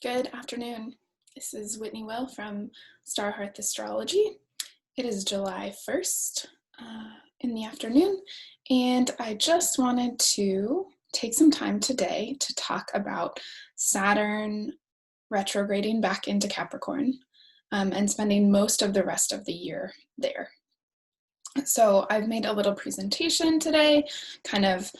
Good afternoon. This is Whitney Will from Starhearth Astrology. It is July 1st in the afternoon, and I just wanted to take some time today to talk about Saturn retrograding back into Capricorn and spending most of the rest of the year there. So I've made a little presentation today, kind of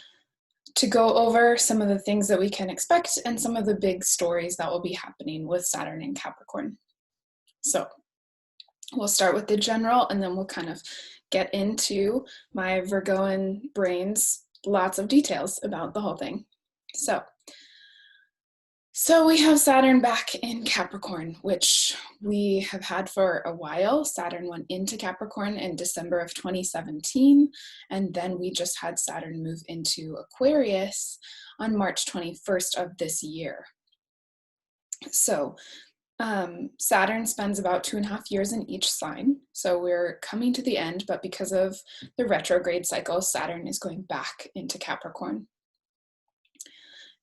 to go over some of the things that we can expect and some of the big stories that will be happening with Saturn in Capricorn. So we'll start with the general, and then we'll kind of get into my Virgoan brain's lots of details about the whole thing. So we have Saturn back in Capricorn, which we have had for a while. Saturn went into Capricorn in December of 2017, and then we just had Saturn move into Aquarius on March 21st of this year. So Saturn spends about 2.5 years in each sign. So we're coming to the end, but because of the retrograde cycle, Saturn is going back into Capricorn.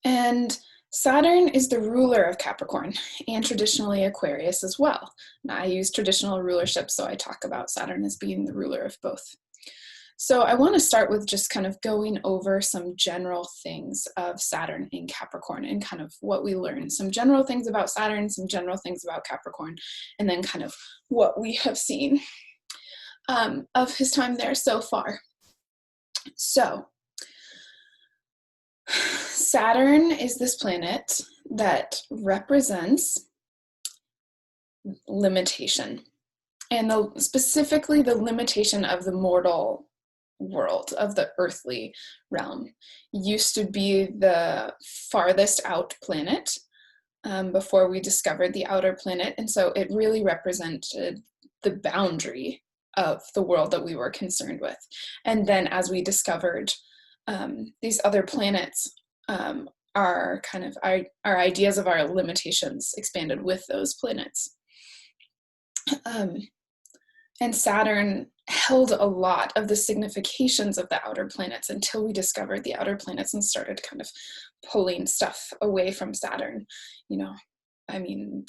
And Saturn is the ruler of Capricorn and traditionally Aquarius as well. Now, I use traditional rulership, so I talk about Saturn as being the ruler of both. So I want to start with just kind of going over some general things of Saturn in Capricorn and kind of what we learned. Some general things about Saturn, some general things about Capricorn, and then kind of what we have seen of his time there so far. So Saturn is this planet that represents limitation, and specifically the limitation of the mortal world, of the earthly realm. Used to be the farthest out planet before we discovered the outer planet, and so it really represented the boundary of the world that we were concerned with. And then as we discovered these other planets, our ideas of our limitations expanded with those planets. And Saturn held a lot of the significations of the outer planets until we discovered the outer planets and started kind of pulling stuff away from Saturn.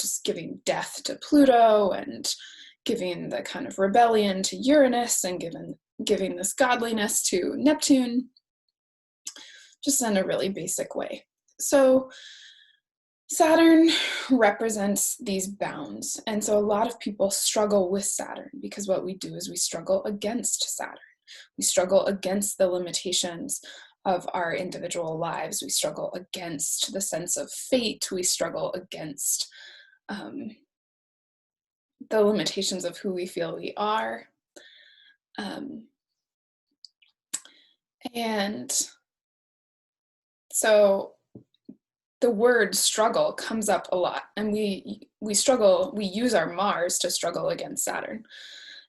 Just giving death to Pluto and giving the kind of rebellion to Uranus and giving this godliness to Neptune, just in a really basic way. So Saturn represents these bounds, and so a lot of people struggle with Saturn because what we do is we struggle against Saturn. We struggle against the limitations of our individual lives. We struggle against the sense of fate. We struggle against the limitations of who we feel we are. And so the word struggle comes up a lot, and we use our Mars to struggle against Saturn.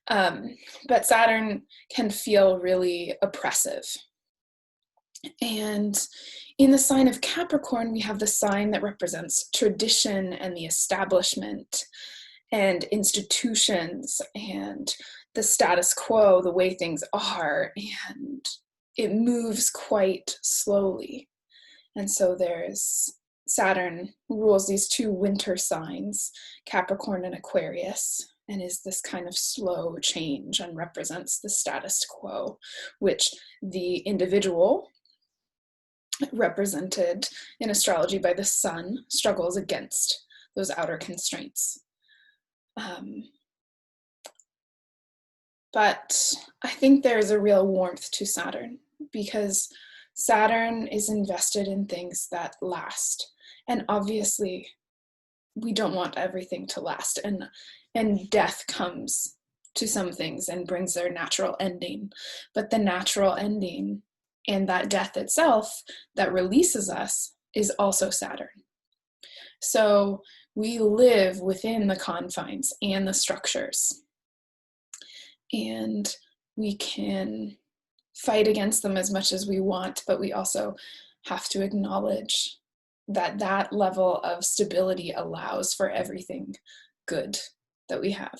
But Saturn can feel really oppressive. And in the sign of Capricorn, we have the sign that represents tradition and the establishment and institutions and the status quo, the way things are, and it moves quite slowly. And so Saturn rules these two winter signs, Capricorn and Aquarius, and is this kind of slow change and represents the status quo, which the individual, represented in astrology by the sun, struggles against those outer constraints. But I think there's a real warmth to Saturn because Saturn is invested in things that last. And obviously, we don't want everything to last. And death comes to some things and brings their natural ending. But the natural ending and that death itself that releases us is also Saturn. So we live within the confines and the structures. And we can fight against them as much as we want, but we also have to acknowledge that level of stability allows for everything good that we have.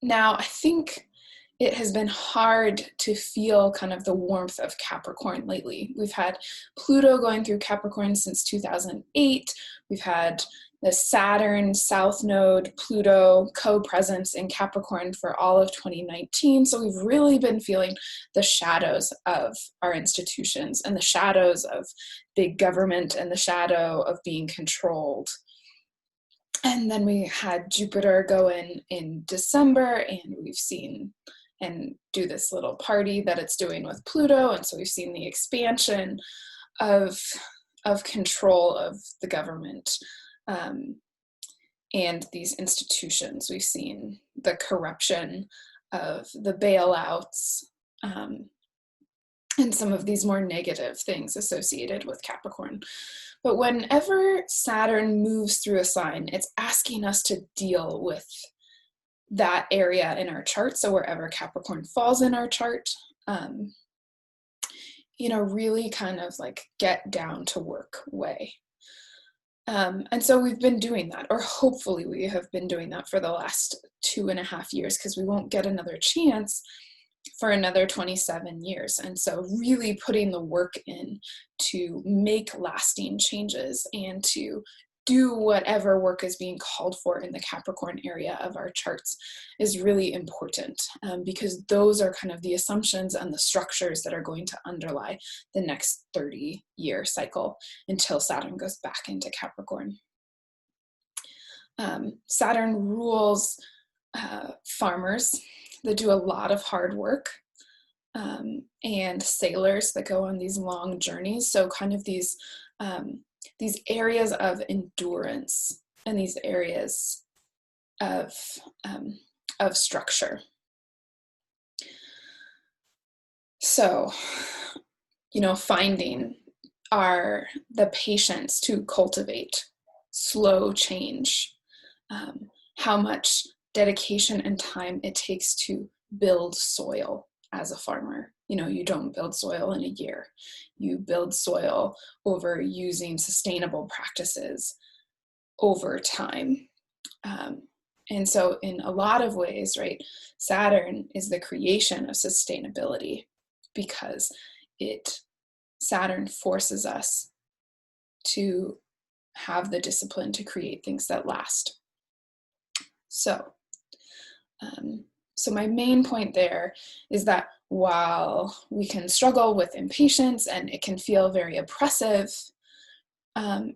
Now, I think it has been hard to feel kind of the warmth of Capricorn lately. We've had Pluto going through Capricorn since 2008. We've had the Saturn South Node Pluto co-presence in Capricorn for all of 2019. So we've really been feeling the shadows of our institutions and the shadows of big government and the shadow of being controlled. And then we had Jupiter go in December, and we've seen and do this little party that it's doing with Pluto. And so we've seen the expansion of control of the government and these institutions. We've seen the corruption of the bailouts and some of these more negative things associated with Capricorn. But whenever Saturn moves through a sign, it's asking us to deal with that area in our chart. So wherever Capricorn falls in our chart, really kind of like get down to work way. And so we've been doing that, or hopefully we have been doing that for the last 2.5 years, because we won't get another chance for another 27 years. And so really putting the work in to make lasting changes and to do whatever work is being called for in the Capricorn area of our charts is really important, because those are kind of the assumptions and the structures that are going to underlie the next 30-year cycle until Saturn goes back into Capricorn. Saturn rules farmers that do a lot of hard work, and sailors that go on these long journeys. So kind of these areas of endurance and these areas of structure. So, finding the patience to cultivate slow change, how much dedication and time it takes to build soil as a farmer. You don't build soil in a year. You build soil over using sustainable practices over time. And so in a lot of ways, right, Saturn is the creation of sustainability, because Saturn forces us to have the discipline to create things that last. So my main point there is that while we can struggle with impatience and it can feel very oppressive,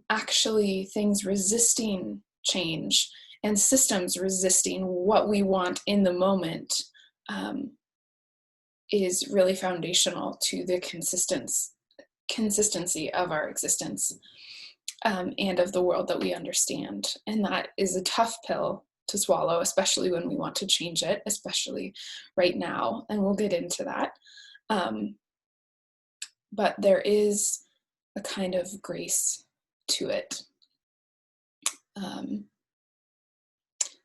actually things resisting change and systems resisting what we want in the moment is really foundational to the consistency of our existence and of the world that we understand. And that is a tough pill to swallow, especially when we want to change it, especially right now, and we'll get into that. But there is a kind of grace to it.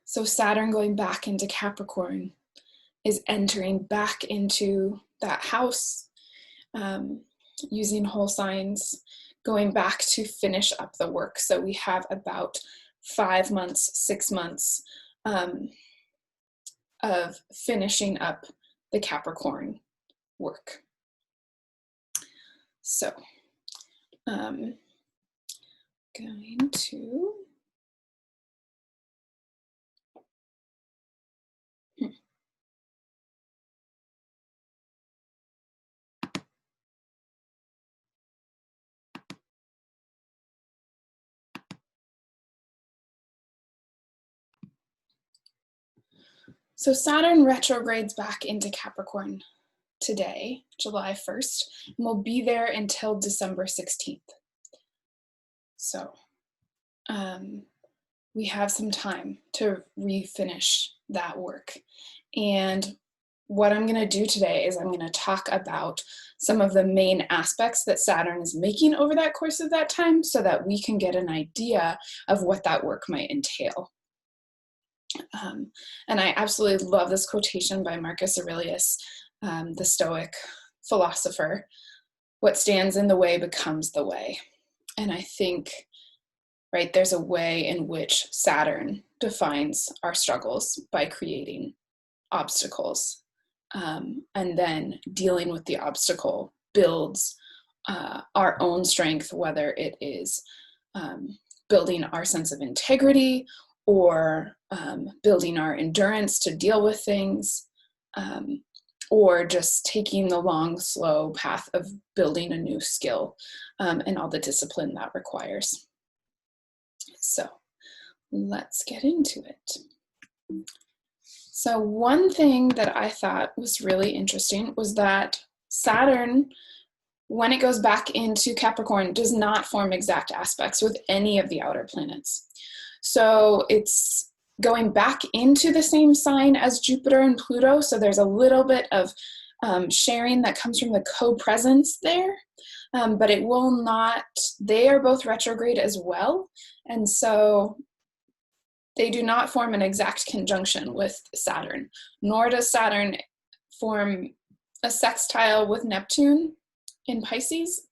So Saturn going back into Capricorn is entering back into that house, using whole signs, going back to finish up the work. So we have about 5 months, 6 months of finishing up the Capricorn work. So going to So Saturn retrogrades back into Capricorn today, July 1st, and will be there until December 16th. So we have some time to refinish that work. And what I'm going to do today is I'm going to talk about some of the main aspects that Saturn is making over that course of that time, so that we can get an idea of what that work might entail. And I absolutely love this quotation by Marcus Aurelius, the Stoic philosopher: "What stands in the way becomes the way." And I think, right, there's a way in which Saturn defines our struggles by creating obstacles. and then dealing with the obstacle builds our own strength, whether it is building our sense of integrity or building our endurance to deal with things, or just taking the long, slow path of building a new skill and all the discipline that requires. So let's get into it. So one thing that I thought was really interesting was that Saturn, when it goes back into Capricorn, does not form exact aspects with any of the outer planets. So it's going back into the same sign as Jupiter and Pluto, so there's a little bit of sharing that comes from the co-presence there, but it will not, they are both retrograde as well, and so they do not form an exact conjunction with Saturn, nor does Saturn form a sextile with Neptune in Pisces,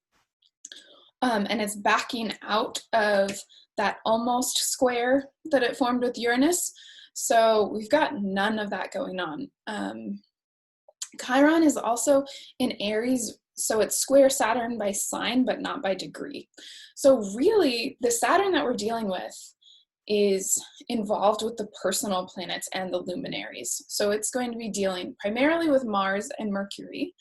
and it's backing out of that almost square that it formed with Uranus. So we've got none of that going on. Chiron is also in Aries, so it's square Saturn by sign, but not by degree. So really, the Saturn that we're dealing with is involved with the personal planets and the luminaries. So it's going to be dealing primarily with Mars and Mercury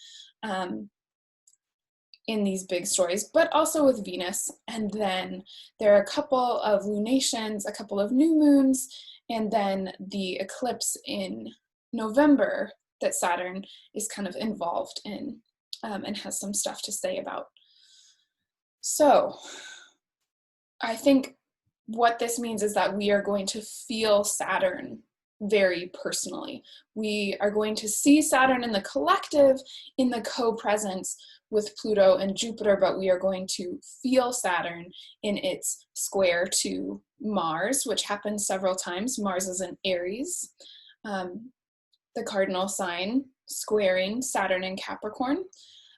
in these big stories, but also with Venus. And then there are a couple of lunations, a couple of new moons, and then the eclipse in November that Saturn is kind of involved in and has some stuff to say about. So I think what this means is that we are going to feel Saturn very personally. We are going to see Saturn in the collective, in the co-presence with Pluto and Jupiter, but we are going to feel Saturn in its square to Mars, which happens several times. Mars is in Aries, the cardinal sign, squaring Saturn in Capricorn,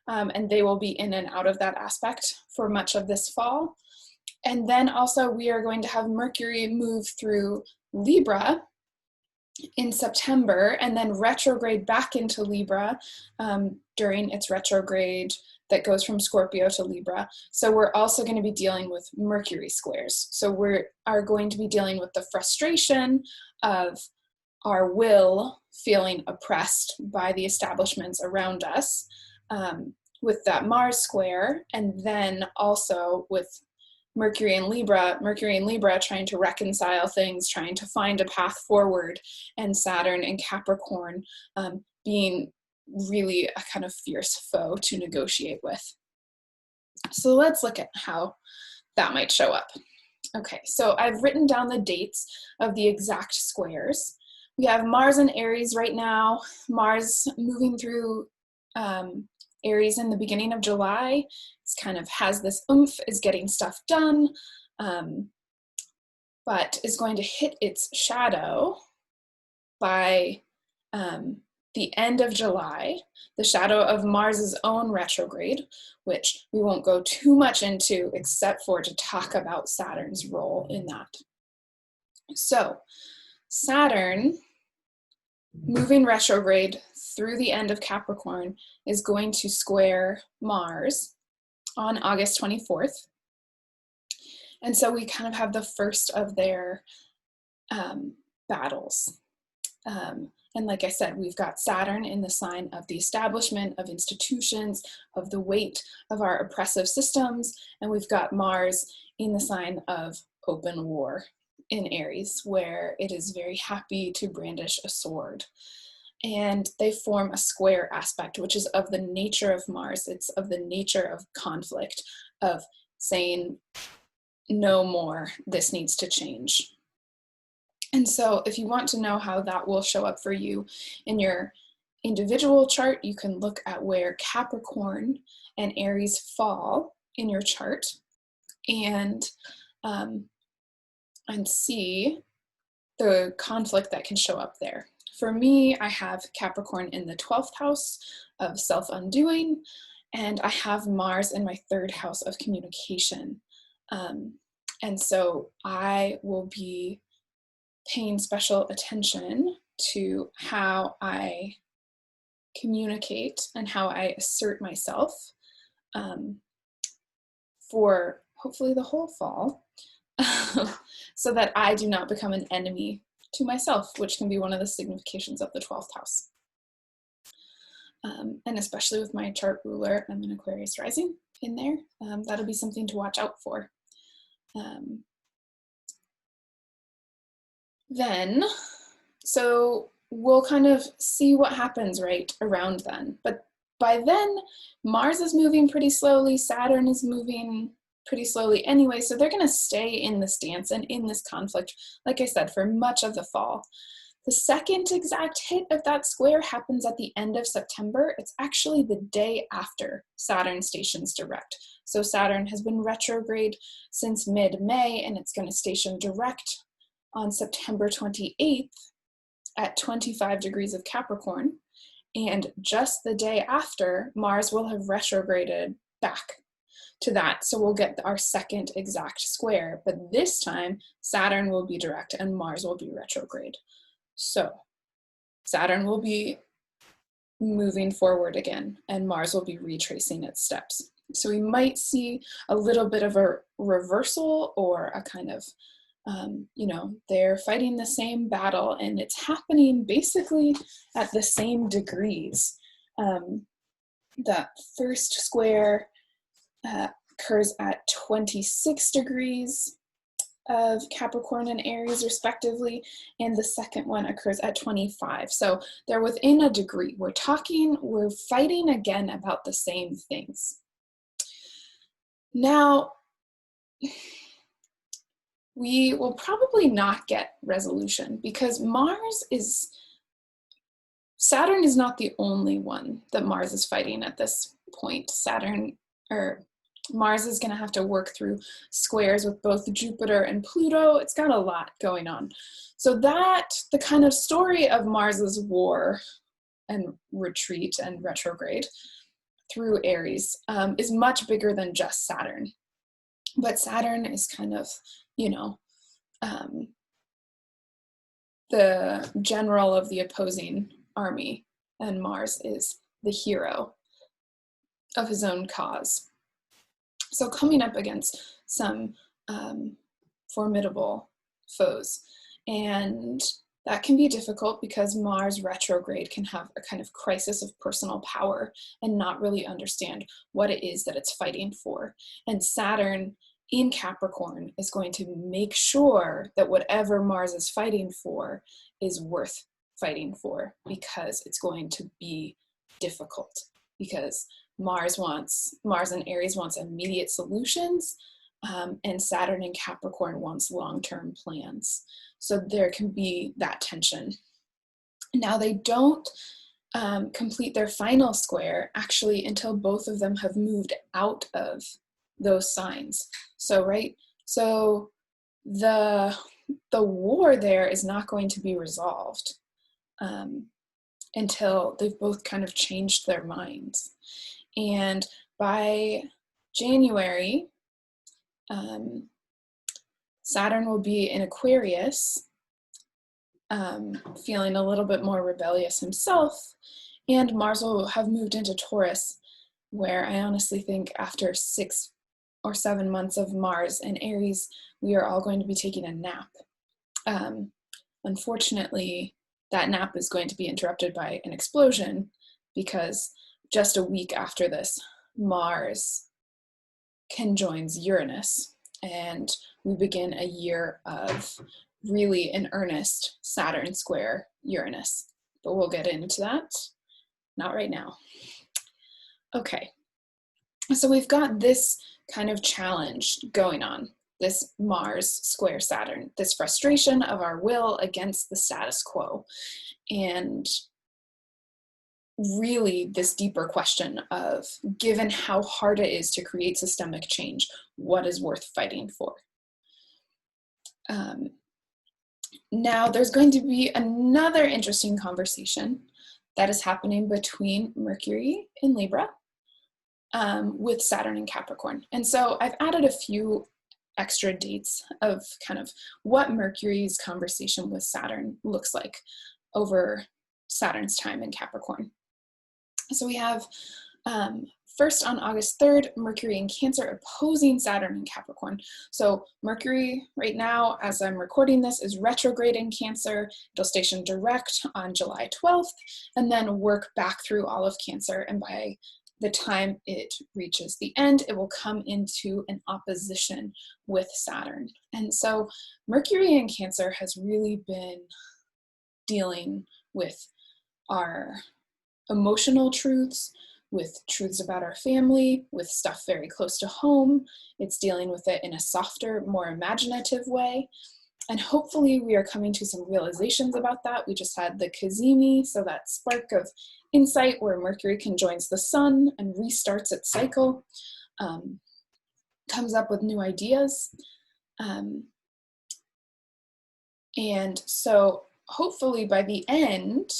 and they will be in and out of that aspect for much of this fall. And then also we are going to have Mercury move through Libra in September and then retrograde back into Libra during its retrograde that goes from Scorpio to Libra. So we're also going to be dealing with Mercury squares. So we are going to be dealing with the frustration of our will feeling oppressed by the establishments around us with that Mars square, and then also with Mercury and Libra trying to reconcile things, trying to find a path forward, and Saturn and Capricorn being really a kind of fierce foe to negotiate with. So let's look at how that might show up. Okay, so I've written down the dates of the exact squares. We have Mars in Aries right now, Mars moving through Aries in the beginning of July. It's kind of has this oomph, is getting stuff done, but is going to hit its shadow by the end of July, the shadow of Mars's own retrograde, which we won't go too much into except for to talk about Saturn's role in that. So Saturn moving retrograde through the end of Capricorn is going to square Mars on August 24th. And so we kind of have the first of their battles. And like I said, we've got Saturn in the sign of the establishment, of institutions, of the weight of our oppressive systems. And we've got Mars in the sign of open war in Aries, where it is very happy to brandish a sword. And they form a square aspect, which is of the nature of Mars. It's of the nature of conflict, of saying, no more, this needs to change. And so if you want to know how that will show up for you in your individual chart, you can look at where Capricorn and Aries fall in your chart and see the conflict that can show up there. For me, I have Capricorn in the 12th house of self-undoing, and I have Mars in my 3rd house of communication. And so I will be paying special attention to how I communicate and how I assert myself for hopefully the whole fall, so that I do not become an enemy to myself, which can be one of the significations of the 12th house. And especially with my chart ruler, I'm an Aquarius rising in there. That'll be something to watch out for. Then, so we'll kind of see what happens right around then. But by then, Mars is moving pretty slowly, Saturn is moving pretty slowly anyway, so they're going to stay in this dance and in this conflict, like I said, for much of the fall. The second exact hit of that square happens at the end of September. It's actually the day after Saturn stations direct. So Saturn has been retrograde since mid-May, and it's going to station direct on September 28th at 25 degrees of Capricorn. And just the day after, Mars will have retrograded back to that. So we'll get our second exact square, but this time Saturn will be direct and Mars will be retrograde. So Saturn will be moving forward again and Mars will be retracing its steps. So we might see a little bit of a reversal or a kind of, they're fighting the same battle and it's happening basically at the same degrees. That first square occurs at 26 degrees of Capricorn and Aries respectively, and the second one occurs at 25. So they're within a degree. We're fighting again about the same things. Now, we will probably not get resolution because Saturn is not the only one that Mars is fighting at this point. Mars is going to have to work through squares with both Jupiter and Pluto. It's got a lot going on. So the kind of story of Mars's war and retreat and retrograde through Aries is much bigger than just Saturn. But Saturn is kind of, the general of the opposing army, and Mars is the hero of his own cause. So coming up against some formidable foes. And that can be difficult because Mars retrograde can have a kind of crisis of personal power and not really understand what it is that it's fighting for. And Saturn in Capricorn is going to make sure that whatever Mars is fighting for is worth fighting for, because it's going to be difficult, because Mars and Aries wants immediate solutions, and Saturn and Capricorn wants long-term plans. So there can be that tension. Now they don't complete their final square actually until both of them have moved out of those signs. So the war there is not going to be resolved until they've both kind of changed their minds. And by January, Saturn will be in Aquarius, feeling a little bit more rebellious himself, and Mars will have moved into Taurus, where I honestly think after 6 or 7 months of Mars and Aries, we are all going to be taking a nap. Unfortunately, that nap is going to be interrupted by an explosion, because just a week after this, Mars conjoins Uranus, and we begin a year of really in earnest Saturn square Uranus. But we'll get into that, not right now. Okay, so we've got this kind of challenge going on, this Mars square Saturn, this frustration of our will against the status quo, and really this deeper question of, given how hard it is to create systemic change, what is worth fighting for? Now there's going to be another interesting conversation that is happening between Mercury in Libra with Saturn in Capricorn. And so I've added a few extra dates of kind of what Mercury's conversation with Saturn looks like over Saturn's time in Capricorn. So we have first on August 3rd, Mercury in Cancer opposing Saturn in Capricorn. So Mercury right now, as I'm recording this, is retrograde in Cancer. It'll station direct on July 12th and then work back through all of Cancer. And by the time it reaches the end, it will come into an opposition with Saturn. And so Mercury in Cancer has really been dealing with our emotional truths, with truths about our family, with stuff very close to home. It's dealing with it in a softer, more imaginative way. And hopefully we are coming to some realizations about that. We just had the Cazimi, so that spark of insight where Mercury conjoins the sun and restarts its cycle, comes up with new ideas. And so hopefully by the end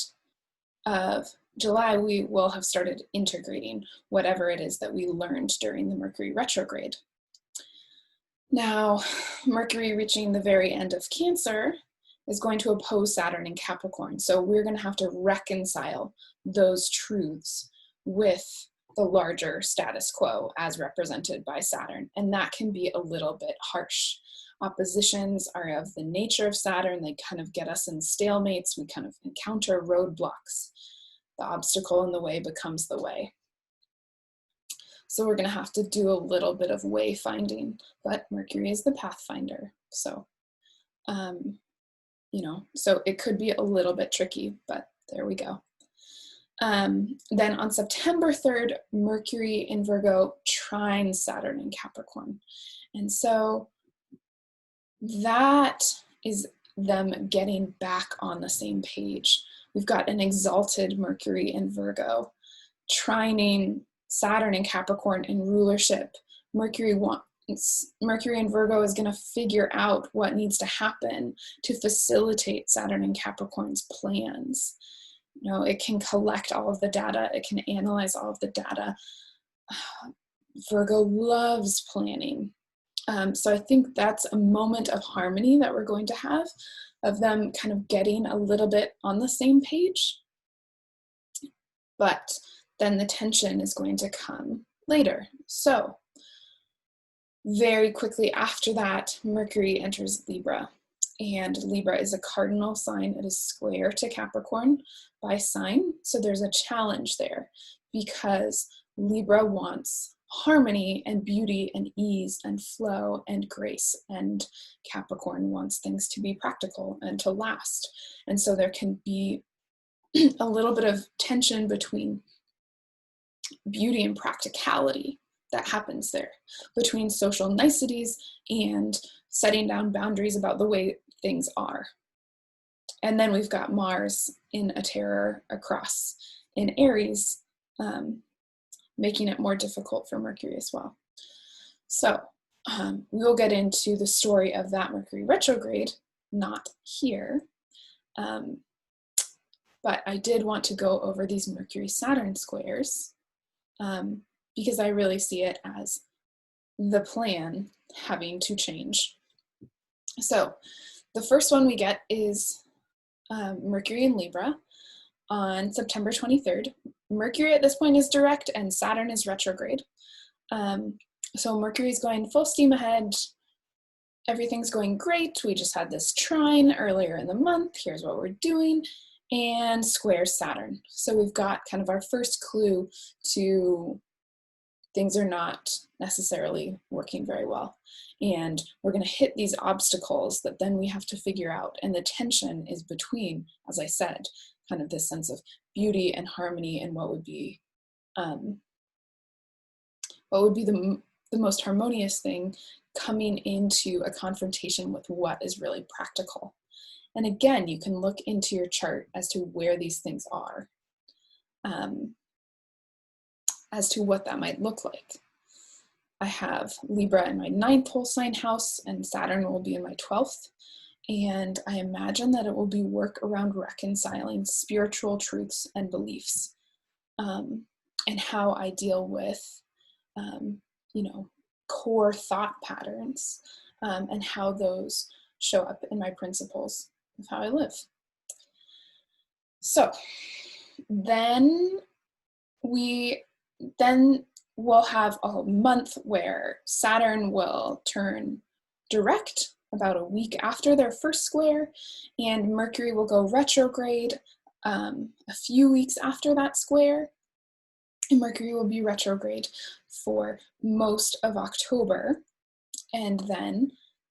of July, we will have started integrating whatever it is that we learned during the Mercury retrograde. Now, Mercury reaching the very end of Cancer is going to oppose Saturn in Capricorn. So we're going to have to reconcile those truths with the larger status quo as represented by Saturn. And that can be a little bit harsh. Oppositions are of the nature of Saturn. They kind of get us in stalemates. We kind of encounter roadblocks. The obstacle in the way becomes the way. So we're going to have to do a little bit of way finding, but Mercury is the pathfinder. So, so it could be a little bit tricky, but there we go. Then on September 3rd, Mercury in Virgo trines Saturn in Capricorn. And so that is them getting back on the same page. We've got an exalted Mercury in Virgo, trining Saturn in Capricorn in rulership. Mercury in Virgo is going to figure out what needs to happen to facilitate Saturn in Capricorn's plans. It can collect all of the data. It can analyze all of the data. Virgo loves planning. So I think that's a moment of harmony that we're going to have, of them kind of getting a little bit on the same page. But then the tension is going to come later. So very quickly after that, Mercury enters Libra. And Libra is a cardinal sign. It is square to Capricorn by sign. So there's a challenge there because Libra wants harmony and beauty and ease and flow and grace, and Capricorn wants things to be practical and to last. And so there can be a little bit of tension between beauty and practicality that happens there, between social niceties and setting down boundaries about the way things are. And then we've got Mars in a terror across in Aries, making it more difficult for Mercury as well. So we'll get into the story of that Mercury retrograde, not here. But I did want to go over these Mercury-Saturn squares because I really see it as the plan having to change. So the first one we get is Mercury in Libra on September 23rd. Mercury at this point is direct and Saturn is retrograde. So Mercury is going full steam ahead. Everything's going great. We just had this trine earlier in the month. Here's what we're doing. And square Saturn. So we've got kind of our first clue to things are not necessarily working very well. And we're going to hit these obstacles that then we have to figure out. And the tension is between, as I said, kind of this sense of beauty and harmony and what would be the most harmonious thing coming into a confrontation with what is really practical. And again, you can look into your chart as to where these things are, as to what that might look like. I have Libra in my 9th whole sign house, and Saturn will be in my 12th. And I imagine that it will be work around reconciling spiritual truths and beliefs, and how I deal with, core thought patterns, and how those show up in my principles of how I live. So then we then will have a month where Saturn will turn direct about a week after their first square, and Mercury will go retrograde a few weeks after that square. And Mercury will be retrograde for most of October, and then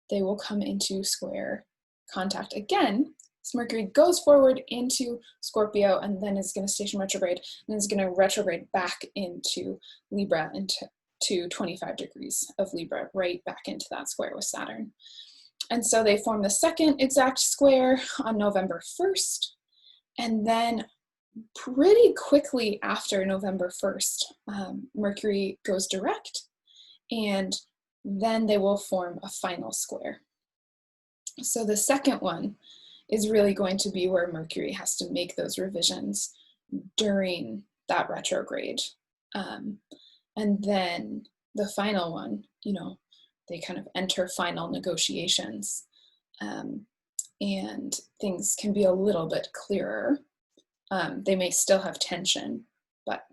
they will come into square contact again. So Mercury goes forward into Scorpio and then is going to station retrograde, and is going to retrograde back into Libra, into 25 degrees of Libra, right back into that square with Saturn. And so they form the second exact square on November 1st, and then pretty quickly after November 1st, Mercury goes direct, and then they will form a final square. So the second one is really going to be where Mercury has to make those revisions during that retrograde. And then the final one, they kind of enter final negotiations, and things can be a little bit clearer. They may still have tension, but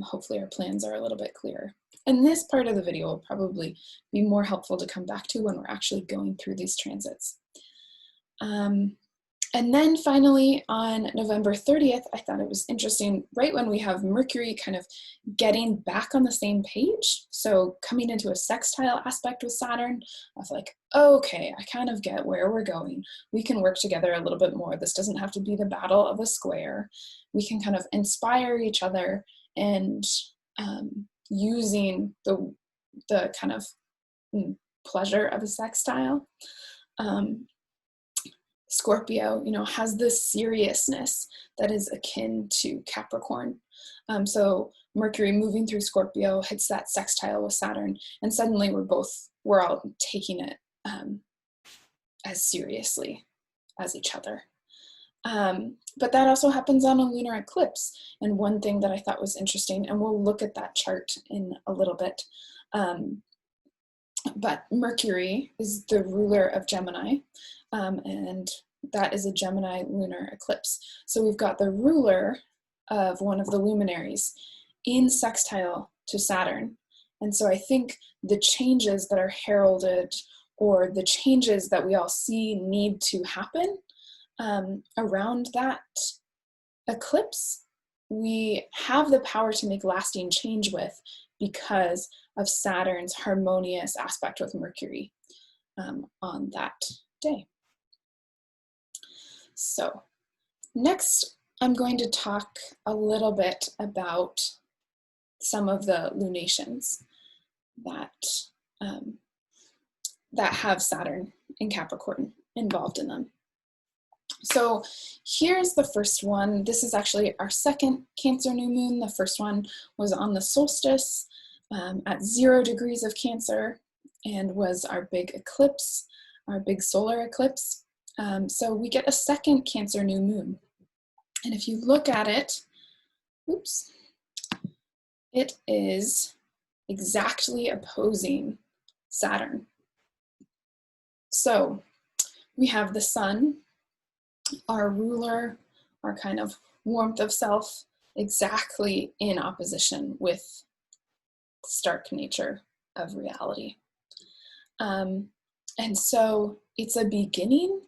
hopefully our plans are a little bit clearer. And this part of the video will probably be more helpful to come back to when we're actually going through these transits. And then finally on November 30th, I thought it was interesting, right when we have Mercury kind of getting back on the same page, so coming into a sextile aspect with Saturn, I was like, okay, I kind of get where we're going. We can work together a little bit more. This doesn't have to be the battle of a square. We can kind of inspire each other, and using the kind of pleasure of a sextile. Scorpio, has this seriousness that is akin to Capricorn. So Mercury moving through Scorpio hits that sextile with Saturn, and suddenly we're all taking it as seriously as each other. But that also happens on a lunar eclipse. And one thing that I thought was interesting, and we'll look at that chart in a little bit, but Mercury is the ruler of Gemini, and that is a Gemini lunar eclipse. So we've got the ruler of one of the luminaries in sextile to Saturn. And so I think the changes that are heralded, or the changes that we all see need to happen around that eclipse, we have the power to make lasting change with, because of Saturn's harmonious aspect with Mercury on that day. So next, I'm going to talk a little bit about some of the lunations that have Saturn in Capricorn involved in them. So here's the first one. This is actually our second Cancer new moon. The first one was on the solstice at 0 degrees of Cancer, and was our big eclipse, our big solar eclipse. So we get a second Cancer new moon. And if you look at it, it is exactly opposing Saturn. So we have the sun, our ruler, our kind of warmth of self, exactly in opposition with the stark nature of reality. And so it's a beginning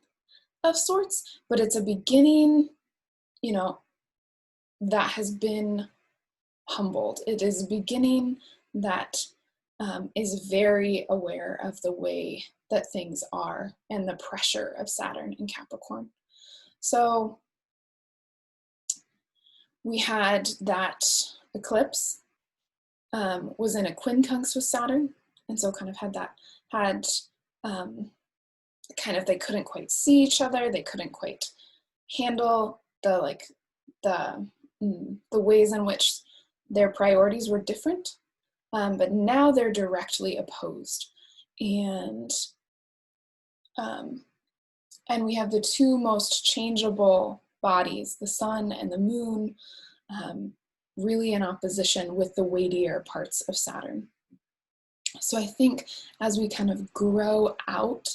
of sorts, but it's a beginning, that has been humbled. It is a beginning that is very aware of the way that things are and the pressure of Saturn in Capricorn. So we had that eclipse was in a quincunx with Saturn, and so kind of had they couldn't quite see each other. They couldn't quite handle the ways in which their priorities were different, but now they're directly opposed, and we have the two most changeable bodies, the sun and the moon, really in opposition with the weightier parts of Saturn. So I think as we kind of grow out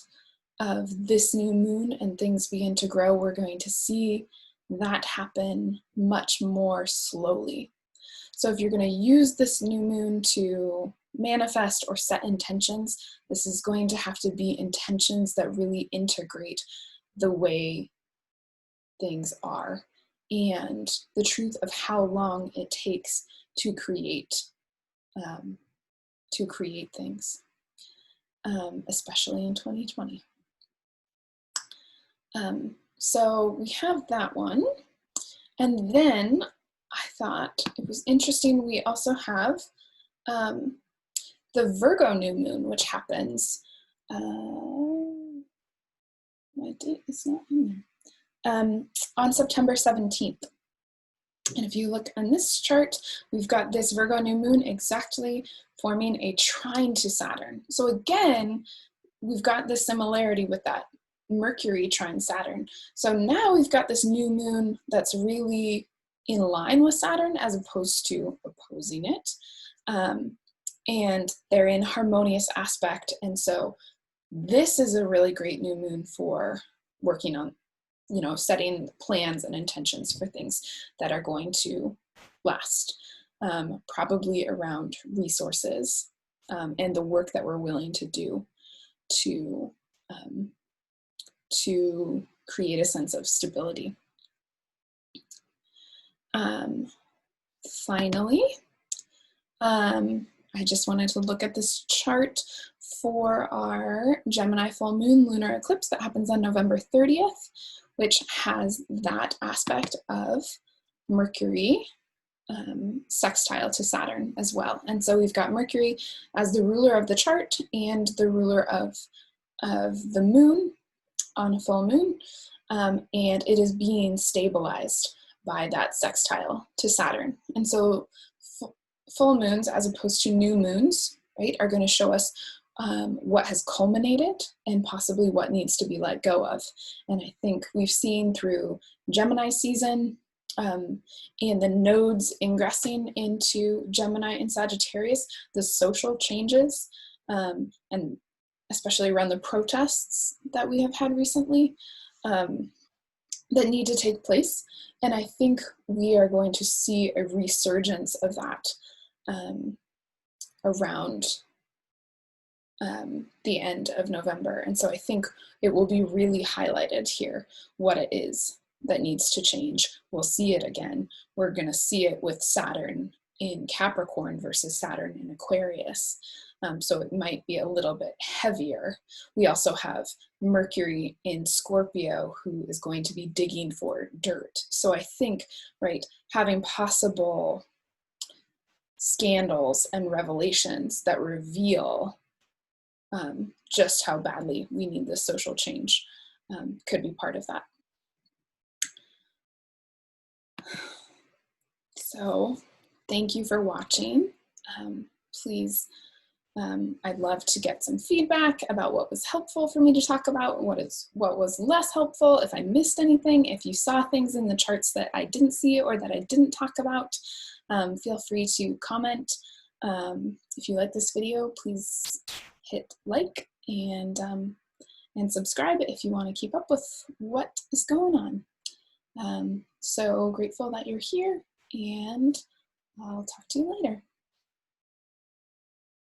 of this new moon and things begin to grow, we're going to see that happen much more slowly. So if you're going to use this new moon to manifest or set intentions, this is going to have to be intentions that really integrate the way things are and the truth of how long it takes to create things, especially in 2020. So we have that one. And then I thought it was interesting, we also have the Virgo new moon, which happens, my date is not in there, on September 17th. And if you look on this chart, we've got this Virgo new moon exactly forming a trine to Saturn. So again, we've got this similarity with that Mercury trine Saturn. So now we've got this new moon that's really in line with Saturn as opposed to opposing it. And they're in harmonious aspect. And so this is a really great new moon for working on, setting plans and intentions for things that are going to last, probably around resources and the work that we're willing to do to create a sense of stability. Finally, I just wanted to look at this chart for our Gemini full moon lunar eclipse that happens on November 30th, which has that aspect of Mercury sextile to Saturn as well. And so we've got Mercury as the ruler of the chart and the ruler of the moon on a full moon, and it is being stabilized by that sextile to Saturn. And so full moons, as opposed to new moons, right, are going to show us what has culminated and possibly what needs to be let go of. And I think we've seen through Gemini season and the nodes ingressing into Gemini and Sagittarius, the social changes, and especially around the protests that we have had recently, that need to take place. And I think we are going to see a resurgence of that around the end of November. And so I think it will be really highlighted here what it is that needs to change. We'll see it again. We're going to see it with Saturn in Capricorn versus Saturn in Aquarius. So it might be a little bit heavier. We also have Mercury in Scorpio, who is going to be digging for dirt. So I think, right, having possible scandals and revelations that reveal just how badly we need this social change could be part of that. So thank you for watching. Please, I'd love to get some feedback about what was helpful for me to talk about, what was less helpful, if I missed anything, if you saw things in the charts that I didn't see or that I didn't talk about. Feel free to comment. If you like this video, please hit like and subscribe if you want to keep up with what is going on. So grateful that you're here, and I'll talk to you later.